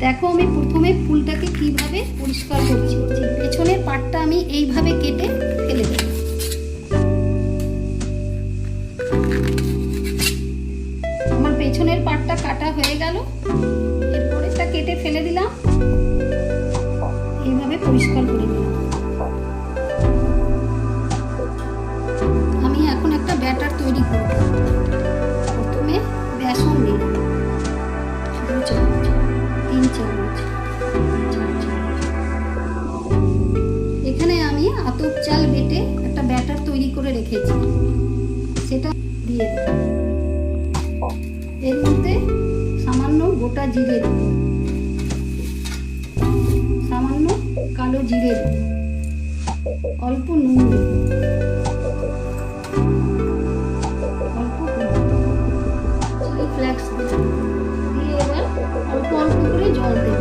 দেখো আমি প্রথমে ফুলটাকে কিভাবে পরিষ্কার করছি। পেছনের পাটটা আমি এইভাবে কেটে ফেলে দেব। আমার পেছনের পাটটা কাটা হয়ে গেল, এরপর এটা কেটে ফেলে দিলাম, এইভাবে পরিষ্কার করে নিলাম। আমি এখন একটা ব্যাটার তৈরি করব। প্রথমে বেসন দিই 2 চামচ, 3 চামচ, 4 চামচ। এখানে আমি আতপ চাল বেটে একটা ব্যাটার তৈরি করে রেখেছি, সেটা দিয়ে দেব। এর মধ্যে সামান্য গোটা জিরে দেব, সামান্য কালো জিরে দেব, অল্প নুন দেব, অল্প চিলি ফ্লেক্স দেব, দিয়ে এবার অল্প অল্প করে জল দেব।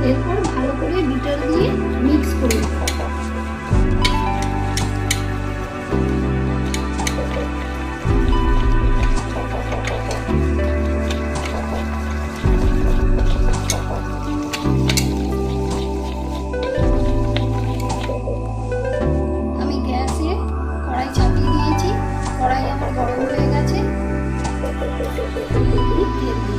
এরপর ভালো করে বিটার দিয়ে মিক্স করে দেব। আমি গ্যাসে কড়াই চাপিয়ে দিয়েছি, কড়াই আমার গরম হয়ে গেছে। তেল দিই।